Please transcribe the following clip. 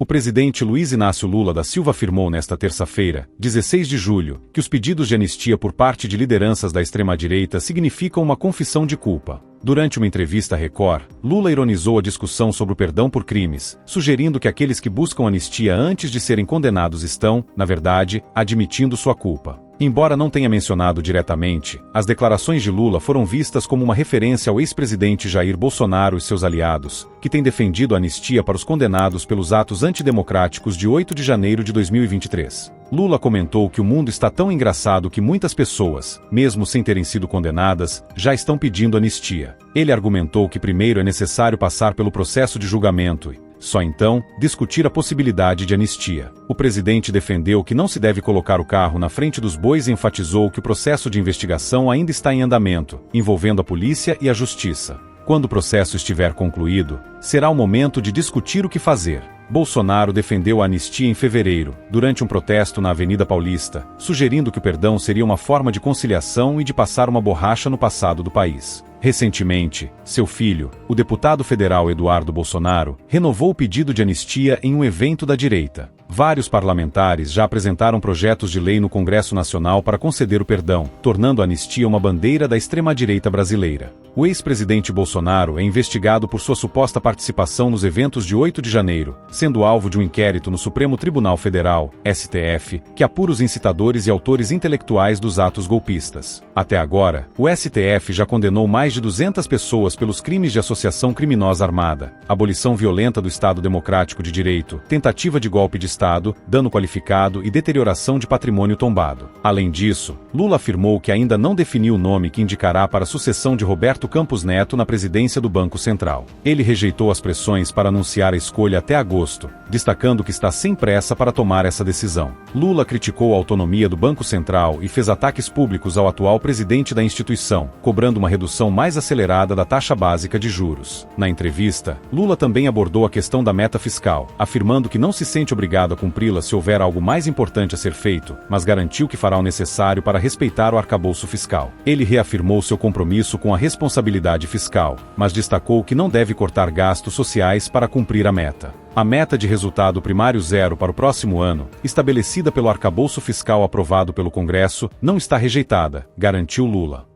O presidente Luiz Inácio Lula da Silva afirmou nesta terça-feira, 16 de julho, que os pedidos de anistia por parte de lideranças da extrema-direita significam uma confissão de culpa. Durante uma entrevista à Record, Lula ironizou a discussão sobre o perdão por crimes, sugerindo que aqueles que buscam anistia antes de serem condenados estão, na verdade, admitindo sua culpa. Embora não tenha mencionado diretamente, as declarações de Lula foram vistas como uma referência ao ex-presidente Jair Bolsonaro e seus aliados, que têm defendido a anistia para os condenados pelos atos antidemocráticos de 8 de janeiro de 2023. Lula comentou que o mundo está tão engraçado que muitas pessoas, mesmo sem terem sido condenadas, já estão pedindo anistia. Ele argumentou que primeiro é necessário passar pelo processo de julgamento e, só então, discutir a possibilidade de anistia. O presidente defendeu que não se deve colocar o carro na frente dos bois e enfatizou que o processo de investigação ainda está em andamento, envolvendo a polícia e a justiça. Quando o processo estiver concluído, será o momento de discutir o que fazer. Bolsonaro defendeu a anistia em fevereiro, durante um protesto na Avenida Paulista, sugerindo que o perdão seria uma forma de conciliação e de passar uma borracha no passado do país. Recentemente, seu filho, o deputado federal Eduardo Bolsonaro, renovou o pedido de anistia em um evento da direita. Vários parlamentares já apresentaram projetos de lei no Congresso Nacional para conceder o perdão, tornando a anistia uma bandeira da extrema-direita brasileira. O ex-presidente Bolsonaro é investigado por sua suposta participação nos eventos de 8 de janeiro, sendo alvo de um inquérito no Supremo Tribunal Federal, STF, que apura os incitadores e autores intelectuais dos atos golpistas. Até agora, o STF já condenou mais de 200 pessoas pelos crimes de associação criminosa armada, abolição violenta do Estado Democrático de Direito, tentativa de golpe de Estado, dano qualificado e deterioração de patrimônio tombado. Além disso, Lula afirmou que ainda não definiu o nome que indicará para a sucessão de Roberto Campos Neto na presidência do Banco Central. Ele rejeitou as pressões para anunciar a escolha até agosto, destacando que está sem pressa para tomar essa decisão. Lula criticou a autonomia do Banco Central e fez ataques públicos ao atual presidente da instituição, cobrando uma redução mais acelerada da taxa básica de juros. Na entrevista, Lula também abordou a questão da meta fiscal, afirmando que não se sente obrigado a cumpri-la se houver algo mais importante a ser feito, mas garantiu que fará o necessário para respeitar o arcabouço fiscal. Ele reafirmou seu compromisso com a responsabilidade fiscal, mas destacou que não deve cortar gastos sociais para cumprir a meta. A meta de resultado primário zero para o próximo ano, estabelecida pelo arcabouço fiscal aprovado pelo Congresso, não está rejeitada, garantiu Lula.